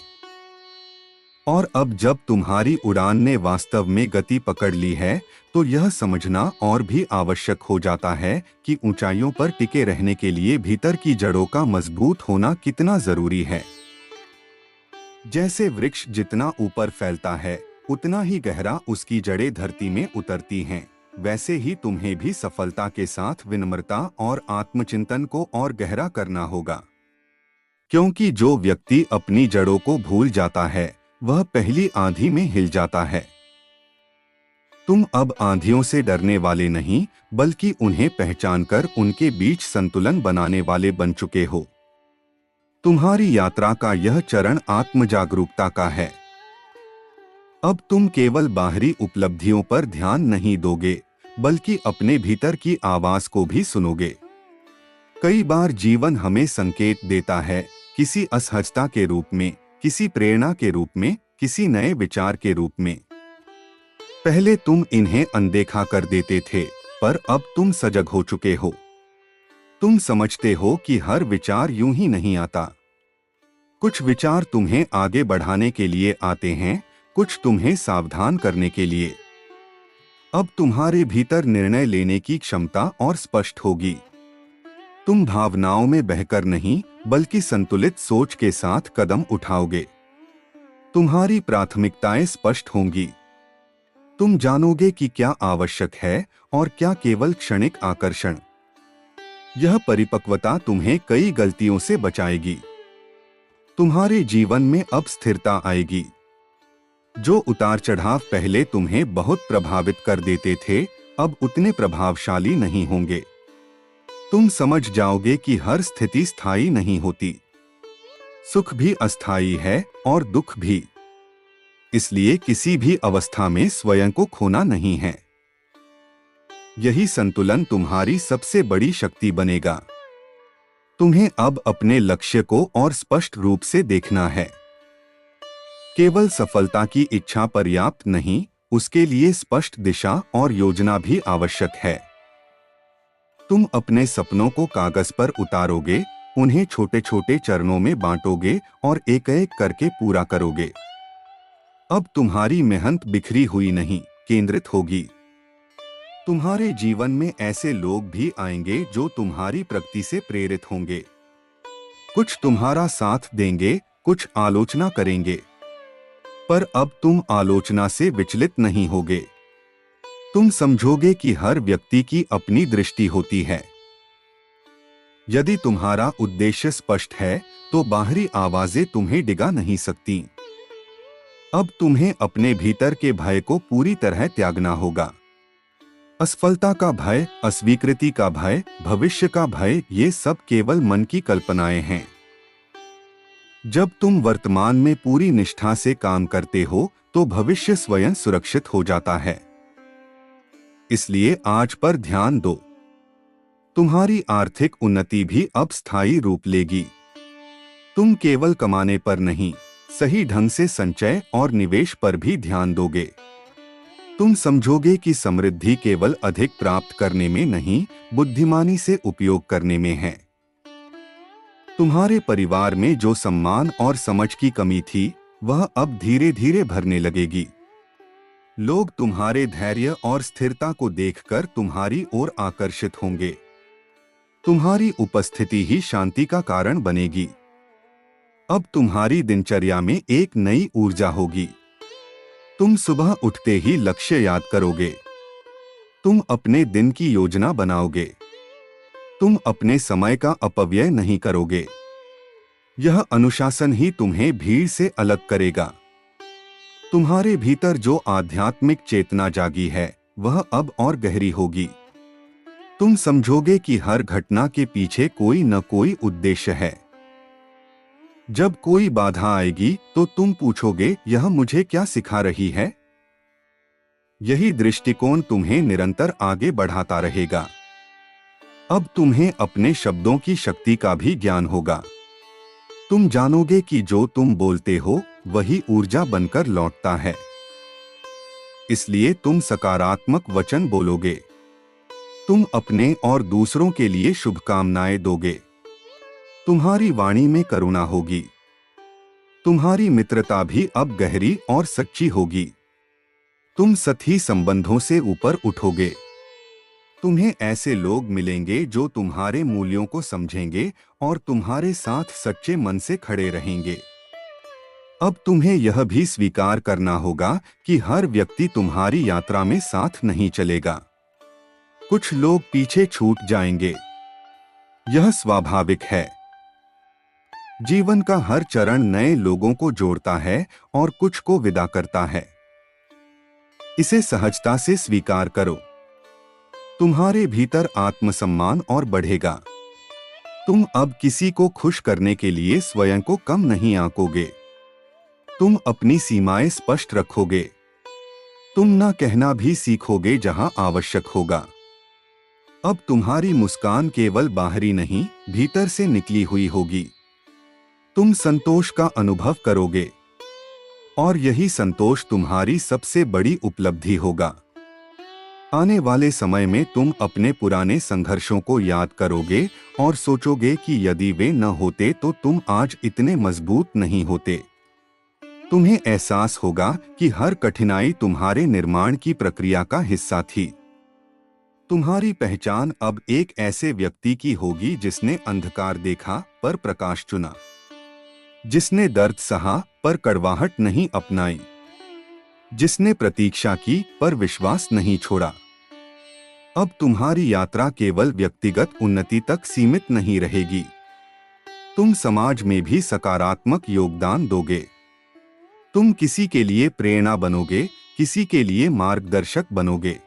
और अब जब तुम्हारी उड़ान ने वास्तव में गति पकड़ ली है, तो यह समझना और भी आवश्यक हो जाता है कि ऊंचाइयों पर टिके रहने के लिए भीतर की जड़ों का मजबूत होना कितना जरूरी है। जैसे वृक्ष जितना ऊपर फैलता है, उतना ही गहरा उसकी जड़ें धरती में उतरती हैं। वैसे ही तुम्हें भी सफलता के साथ विनम्रता और आत्मचिंतन को और गहरा करना होगा, क्योंकि जो व्यक्ति अपनी जड़ों को भूल जाता है, वह पहली आंधी में हिल जाता है। तुम अब आंधियों से डरने वाले नहीं, बल्कि उन्हें पहचानकर उनके बीच संतुलन बनाने वाले बन चुके हो। तुम्हारी यात्रा का यह चरण आत्म जागरूकता का है। अब तुम केवल बाहरी उपलब्धियों पर ध्यान नहीं दोगे, बल्कि अपने भीतर की आवाज को भी सुनोगे। कई बार जीवन हमें संकेत देता है, किसी असहजता के रूप में, किसी प्रेरणा के रूप में, किसी नए विचार के रूप में। पहले तुम इन्हें अनदेखा कर देते थे, पर अब तुम सजग हो चुके हो। तुम समझते हो कि हर विचार यूं ही नहीं आता। कुछ विचार तुम्हें आगे बढ़ाने के लिए आते हैं, कुछ तुम्हें सावधान करने के लिए। अब तुम्हारे भीतर निर्णय लेने की क्षमता और स्पष्ट होगी। तुम भावनाओं में बहकर नहीं, बल्कि संतुलित सोच के साथ कदम उठाओगे। तुम्हारी प्राथमिकताएं स्पष्ट होंगी। तुम जानोगे कि क्या आवश्यक है और क्या केवल क्षणिक आकर्षण। यह परिपक्वता तुम्हें कई गलतियों से बचाएगी। तुम्हारे जीवन में अब स्थिरता आएगी। जो उतार चढ़ाव पहले तुम्हें बहुत प्रभावित कर देते थे, अब उतने प्रभावशाली नहीं होंगे। तुम समझ जाओगे कि हर स्थिति स्थायी नहीं होती। सुख भी अस्थायी है और दुख भी। इसलिए किसी भी अवस्था में स्वयं को खोना नहीं है। यही संतुलन तुम्हारी सबसे बड़ी शक्ति बनेगा। तुम्हें अब अपने लक्ष्य को और स्पष्ट रूप से देखना है। केवल सफलता की इच्छा पर्याप्त नहीं, उसके लिए स्पष्ट दिशा और योजना भी आवश्यक है। तुम अपने सपनों को कागज पर उतारोगे, उन्हें छोटे छोटे चरणों में बांटोगे और एक एक करके पूरा करोगे। अब तुम्हारी मेहनत बिखरी हुई नहीं, केंद्रित होगी। तुम्हारे जीवन में ऐसे लोग भी आएंगे जो तुम्हारी प्रगति से प्रेरित होंगे। कुछ तुम्हारा साथ देंगे, कुछ आलोचना करेंगे, पर अब तुम आलोचना से विचलित नहीं होगे। तुम समझोगे कि हर व्यक्ति की अपनी दृष्टि होती है। यदि तुम्हारा उद्देश्य स्पष्ट है, तो बाहरी आवाजें तुम्हें डिगा नहीं सकती। अब तुम्हें अपने भीतर के भय को पूरी तरह त्यागना होगा। असफलता का भय, अस्वीकृति का भय, भविष्य का भय, ये सब केवल मन की कल्पनाएं हैं। जब तुम वर्तमान में पूरी निष्ठा से काम करते हो, तो भविष्य स्वयं सुरक्षित हो जाता है। इसलिए आज पर ध्यान दो। तुम्हारी आर्थिक उन्नति भी अब स्थायी रूप लेगी। तुम केवल कमाने पर नहीं, सही ढंग से संचय और निवेश पर भी ध्यान दोगे। तुम समझोगे कि समृद्धि केवल अधिक प्राप्त करने में नहीं, बुद्धिमानी से उपयोग करने में है। तुम्हारे परिवार में जो सम्मान और समझ की कमी थी, वह अब धीरे धीरे भरने लगेगी। लोग तुम्हारे धैर्य और स्थिरता को देखकर तुम्हारी ओर आकर्षित होंगे। तुम्हारी उपस्थिति ही शांति का कारण बनेगी। अब तुम्हारी दिनचर्या में एक नई ऊर्जा होगी। तुम सुबह उठते ही लक्ष्य याद करोगे। तुम अपने दिन की योजना बनाओगे। तुम अपने समय का अपव्यय नहीं करोगे। यह अनुशासन ही तुम्हें भीड़ से अलग करेगा। तुम्हारे भीतर जो आध्यात्मिक चेतना जागी है, वह अब और गहरी होगी। तुम समझोगे कि हर घटना के पीछे कोई न कोई उद्देश्य है। जब कोई बाधा आएगी, तो तुम पूछोगे, यह मुझे क्या सिखा रही है? यही दृष्टिकोण तुम्हें निरंतर आगे बढ़ाता रहेगा। अब तुम्हें अपने शब्दों की शक्ति का भी ज्ञान होगा। तुम जानोगे कि जो तुम बोलते हो, वही ऊर्जा बनकर लौटता है। इसलिए तुम सकारात्मक वचन बोलोगे। तुम अपने और दूसरों के लिए शुभकामनाएं दोगे। तुम्हारी वाणी में करुणा होगी। तुम्हारी मित्रता भी अब गहरी और सच्ची होगी। तुम सतही संबंधों से ऊपर उठोगे। तुम्हें ऐसे लोग मिलेंगे जो तुम्हारे मूल्यों को समझेंगे और तुम्हारे साथ सच्चे मन से खड़े रहेंगे। अब तुम्हें यह भी स्वीकार करना होगा कि हर व्यक्ति तुम्हारी यात्रा में साथ नहीं चलेगा। कुछ लोग पीछे छूट जाएंगे। यह स्वाभाविक है। जीवन का हर चरण नए लोगों को जोड़ता है और कुछ को विदा करता है। इसे सहजता से स्वीकार करो। तुम्हारे भीतर आत्मसम्मान और बढ़ेगा। तुम अब किसी को खुश करने के लिए स्वयं को कम नहीं आंकोगे। तुम अपनी सीमाएं स्पष्ट रखोगे। तुम ना कहना भी सीखोगे जहां आवश्यक होगा। अब तुम्हारी मुस्कान केवल बाहरी नहीं, भीतर से निकली हुई होगी। तुम संतोष का अनुभव करोगे और यही संतोष तुम्हारी सबसे बड़ी उपलब्धि होगा। आने वाले समय में तुम अपने पुराने संघर्षों को याद करोगे और सोचोगे कि यदि वे न होते तो तुम आज इतने मजबूत नहीं होते। तुम्हें एहसास होगा कि हर कठिनाई तुम्हारे निर्माण की प्रक्रिया का हिस्सा थी। तुम्हारी पहचान अब एक ऐसे व्यक्ति की होगी जिसने अंधकार देखा पर प्रकाश चुना, जिसने दर्द सहा पर कड़वाहट नहीं अपनाई, जिसने प्रतीक्षा की पर विश्वास नहीं छोड़ा। अब तुम्हारी यात्रा केवल व्यक्तिगत उन्नति तक सीमित नहीं रहेगी। तुम समाज में भी सकारात्मक योगदान दोगे। तुम किसी के लिए प्रेरणा बनोगे, किसी के लिए मार्गदर्शक बनोगे।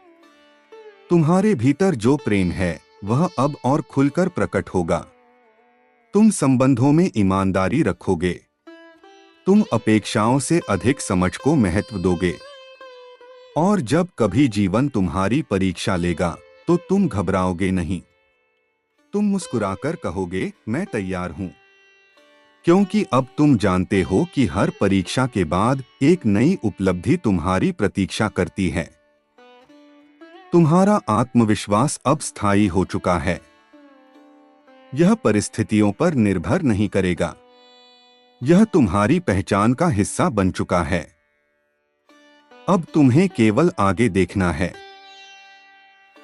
तुम्हारे भीतर जो प्रेम है वह अब और खुलकर प्रकट होगा। तुम संबंधों में ईमानदारी रखोगे। तुम अपेक्षाओं से अधिक समझ को महत्व दोगे। और जब कभी जीवन तुम्हारी परीक्षा लेगा तो तुम घबराओगे नहीं। तुम मुस्कुराकर कहोगे, मैं तैयार हूं। क्योंकि अब तुम जानते हो कि हर परीक्षा के बाद एक नई उपलब्धि तुम्हारी प्रतीक्षा करती है। तुम्हारा आत्मविश्वास अब स्थायी हो चुका है। यह परिस्थितियों पर निर्भर नहीं करेगा। यह तुम्हारी पहचान का हिस्सा बन चुका है। अब तुम्हें केवल आगे देखना है।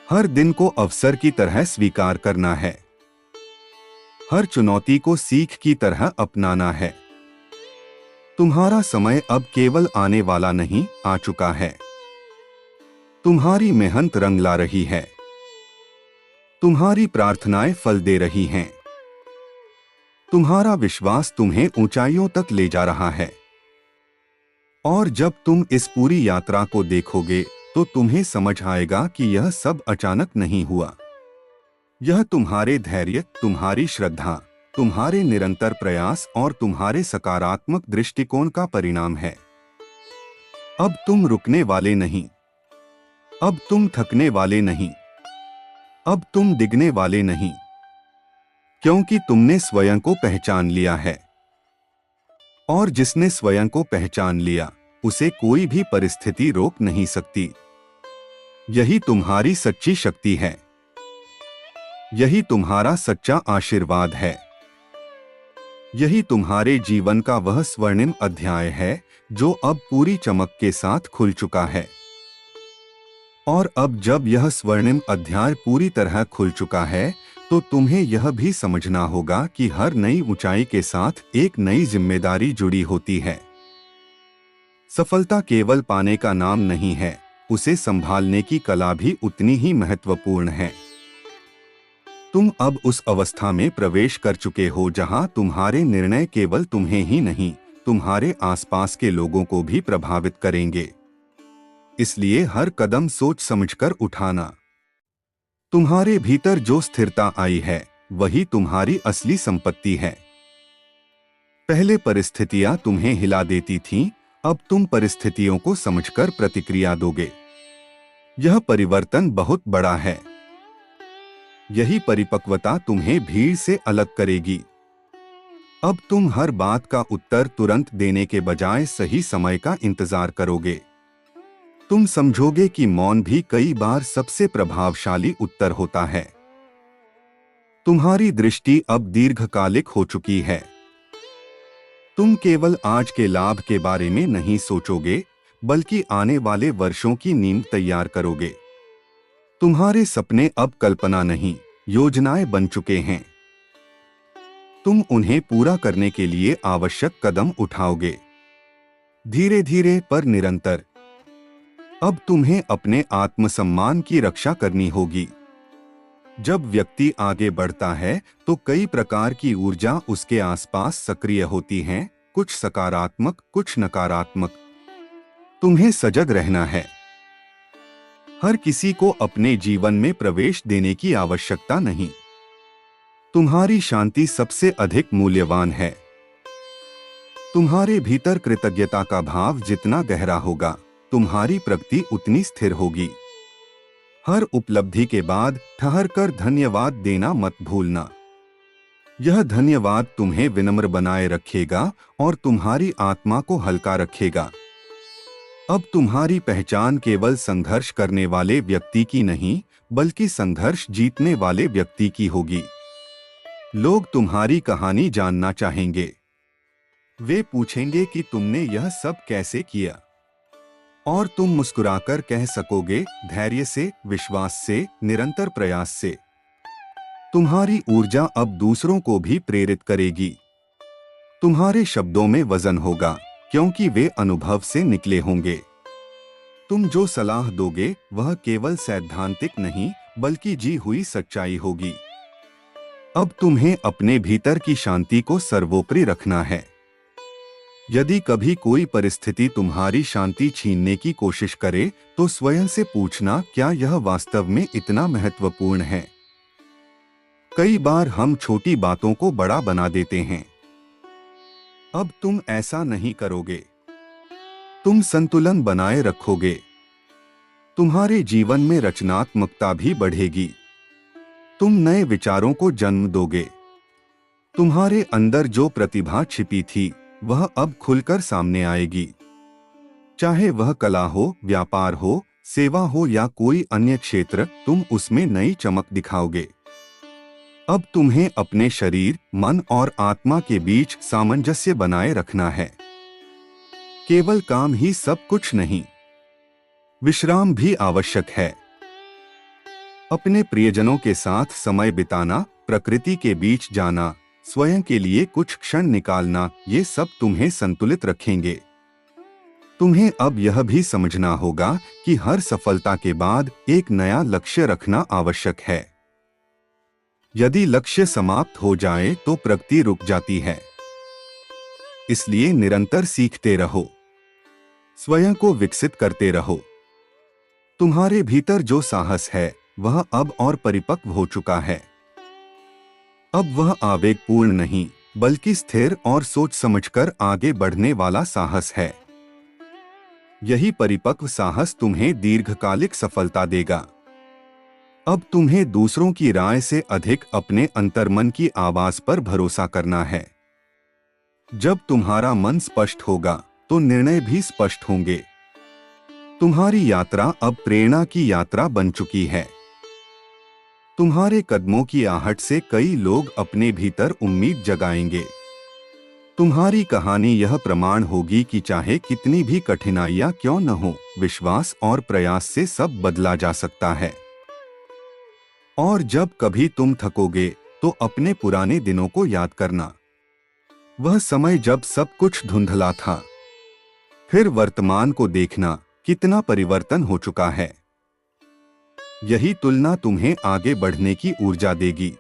हर दिन को अवसर की तरह स्वीकार करना है। हर चुनौती को सीख की तरह अपनाना है। तुम्हारा समय अब केवल आने वाला नहीं, आ चुका है। तुम्हारी मेहनत रंग ला रही है। तुम्हारी प्रार्थनाएं फल दे रही हैं। तुम्हारा विश्वास तुम्हें ऊंचाइयों तक ले जा रहा है। और जब तुम इस पूरी यात्रा को देखोगे तो तुम्हें समझ आएगा कि यह सब अचानक नहीं हुआ। यह तुम्हारे धैर्य, तुम्हारी श्रद्धा, तुम्हारे निरंतर प्रयास और तुम्हारे सकारात्मक दृष्टिकोण का परिणाम है। अब तुम रुकने वाले नहीं। अब तुम थकने वाले नहीं। अब तुम डिगने वाले नहीं। क्योंकि तुमने स्वयं को पहचान लिया है। और जिसने स्वयं को पहचान लिया उसे कोई भी परिस्थिति रोक नहीं सकती। यही तुम्हारी सच्ची शक्ति है। यही तुम्हारा सच्चा आशीर्वाद है। यही तुम्हारे जीवन का वह स्वर्णिम अध्याय है जो अब पूरी चमक के साथ खुल चुका है। और अब जब यह स्वर्णिम अध्याय पूरी तरह खुल चुका है तो तुम्हें यह भी समझना होगा कि हर नई ऊंचाई के साथ एक नई जिम्मेदारी जुड़ी होती है। सफलता केवल पाने का नाम नहीं है, उसे संभालने की कला भी उतनी ही महत्वपूर्ण है। तुम अब उस अवस्था में प्रवेश कर चुके हो जहां तुम्हारे निर्णय केवल तुम्हें ही नहीं, तुम्हारे आसपास के लोगों को भी प्रभावित करेंगे। इसलिए हर कदम सोच समझकर उठाना। तुम्हारे भीतर जो स्थिरता आई है वही तुम्हारी असली संपत्ति है। पहले परिस्थितियां तुम्हें हिला देती थीं, अब तुम परिस्थितियों को समझकर प्रतिक्रिया दोगे। यह परिवर्तन बहुत बड़ा है। यही परिपक्वता तुम्हें भीड़ से अलग करेगी। अब तुम हर बात का उत्तर तुरंत देने के बजाय सही समय का इंतजार करोगे। तुम समझोगे कि मौन भी कई बार सबसे प्रभावशाली उत्तर होता है। तुम्हारी दृष्टि अब दीर्घकालिक हो चुकी है। तुम केवल आज के लाभ के बारे में नहीं सोचोगे, बल्कि आने वाले वर्षों की नींव तैयार करोगे। तुम्हारे सपने अब कल्पना नहीं, योजनाएं बन चुके हैं। तुम उन्हें पूरा करने के लिए आवश्यक कदम उठाओगे, धीरे धीरे पर निरंतर। अब तुम्हें अपने आत्मसम्मान की रक्षा करनी होगी। जब व्यक्ति आगे बढ़ता है तो कई प्रकार की ऊर्जा उसके आसपास सक्रिय होती हैं, कुछ सकारात्मक, कुछ नकारात्मक। तुम्हें सजग रहना है। हर किसी को अपने जीवन में प्रवेश देने की आवश्यकता नहीं। तुम्हारी शांति सबसे अधिक मूल्यवान है। तुम्हारे भीतर कृतज्ञता का भाव जितना गहरा होगा, तुम्हारी प्रगति उतनी स्थिर होगी। हर उपलब्धि के बाद ठहरकर धन्यवाद देना मत भूलना। यह धन्यवाद तुम्हें विनम्र बनाए रखेगा और तुम्हारी आत्मा को हल्का रखेगा। अब तुम्हारी पहचान केवल संघर्ष करने वाले व्यक्ति की नहीं, बल्कि संघर्ष जीतने वाले व्यक्ति की होगी। लोग तुम्हारी कहानी जानना चाहेंगे। वे पूछेंगे कि तुमने यह सब कैसे किया, और तुम मुस्कुराकर कह सकोगे, धैर्य से, विश्वास से, निरंतर प्रयास से। तुम्हारी ऊर्जा अब दूसरों को भी प्रेरित करेगी। तुम्हारे शब्दों में वजन होगा, क्योंकि वे अनुभव से निकले होंगे। तुम जो सलाह दोगे वह केवल सैद्धांतिक नहीं, बल्कि जी हुई सच्चाई होगी। अब तुम्हें अपने भीतर की शांति को सर्वोपरि रखना है। यदि कभी कोई परिस्थिति तुम्हारी शांति छीनने की कोशिश करे, तो स्वयं से पूछना, क्या यह वास्तव में इतना महत्वपूर्ण है? कई बार हम छोटी बातों को बड़ा बना देते हैं। अब तुम ऐसा नहीं करोगे। तुम संतुलन बनाए रखोगे। तुम्हारे जीवन में रचनात्मकता भी बढ़ेगी। तुम नए विचारों को जन्म दोगे। तुम्हारे अंदर जो प्रतिभा छिपी थी, वह अब खुलकर सामने आएगी। चाहे वह कला हो, व्यापार हो, सेवा हो या कोई अन्य क्षेत्र, तुम उसमें नई चमक दिखाओगे। अब तुम्हें अपने शरीर, मन और आत्मा के बीच सामंजस्य बनाए रखना है। केवल काम ही सब कुछ नहीं, विश्राम भी आवश्यक है। अपने प्रियजनों के साथ समय बिताना, प्रकृति के बीच जाना, स्वयं के लिए कुछ क्षण निकालना, ये सब तुम्हें संतुलित रखेंगे। तुम्हें अब यह भी समझना होगा कि हर सफलता के बाद एक नया लक्ष्य रखना आवश्यक है। यदि लक्ष्य समाप्त हो जाए तो प्रगति रुक जाती है। इसलिए निरंतर सीखते रहो, स्वयं को विकसित करते रहो। तुम्हारे भीतर जो साहस है, वह अब और परिपक्व हो चुका है। अब वह आवेगपूर्ण नहीं, बल्कि स्थिर और सोच समझकर आगे बढ़ने वाला साहस है। यही परिपक्व साहस तुम्हें दीर्घकालिक सफलता देगा। अब तुम्हें दूसरों की राय से अधिक अपने अंतर्मन की आवाज पर भरोसा करना है। जब तुम्हारा मन स्पष्ट होगा, तो निर्णय भी स्पष्ट होंगे। तुम्हारी यात्रा अब प्रेरणा की यात्रा बन चुकी है। तुम्हारे कदमों की आहट से कई लोग अपने भीतर उम्मीद जगाएंगे। तुम्हारी कहानी यह प्रमाण होगी कि चाहे कितनी भी कठिनाइयां क्यों न हो, विश्वास और प्रयास से सब बदला जा सकता है। और जब कभी तुम थकोगे, तो अपने पुराने दिनों को याद करना। वह समय जब सब कुछ धुंधला था। फिर वर्तमान को देखना, कितना परिवर्तन हो चुका है। यही तुलना तुम्हें आगे बढ़ने की ऊर्जा देगी।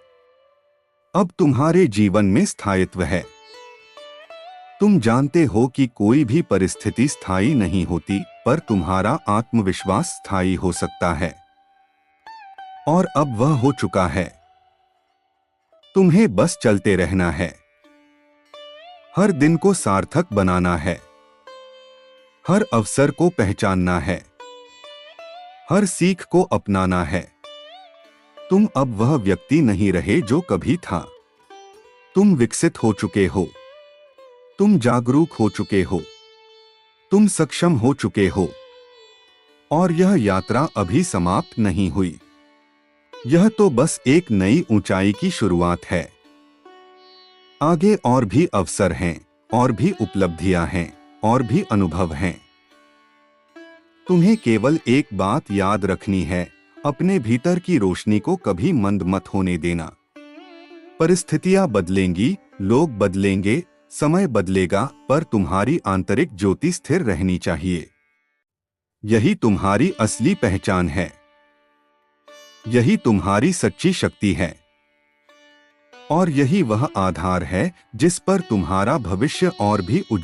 अब तुम्हारे जीवन में स्थायित्व है। तुम जानते हो कि कोई भी परिस्थिति स्थायी नहीं होती, पर तुम्हारा आत्मविश्वास स्थायी हो सकता है। और अब वह हो चुका है। तुम्हें बस चलते रहना है। हर दिन को सार्थक बनाना है। हर अवसर को पहचानना है। हर सीख को अपनाना है। तुम अब वह व्यक्ति नहीं रहे जो कभी था। तुम विकसित हो चुके हो। तुम जागरूक हो चुके हो। तुम सक्षम हो चुके हो। और यह यात्रा अभी समाप्त नहीं हुई। यह तो बस एक नई ऊंचाई की शुरुआत है। आगे और भी अवसर हैं, और भी उपलब्धियां हैं, और भी अनुभव हैं। तुम्हें केवल एक बात याद रखनी है, अपने भीतर की रोशनी को कभी मंद मत होने देना। परिस्थितियां बदलेंगी, लोग बदलेंगे, समय बदलेगा, पर तुम्हारी आंतरिक ज्योति स्थिर रहनी चाहिए। यही तुम्हारी असली पहचान है। यही तुम्हारी सच्ची शक्ति है। और यही वह आधार है जिस पर तुम्हारा भविष्य और भी उज्जवल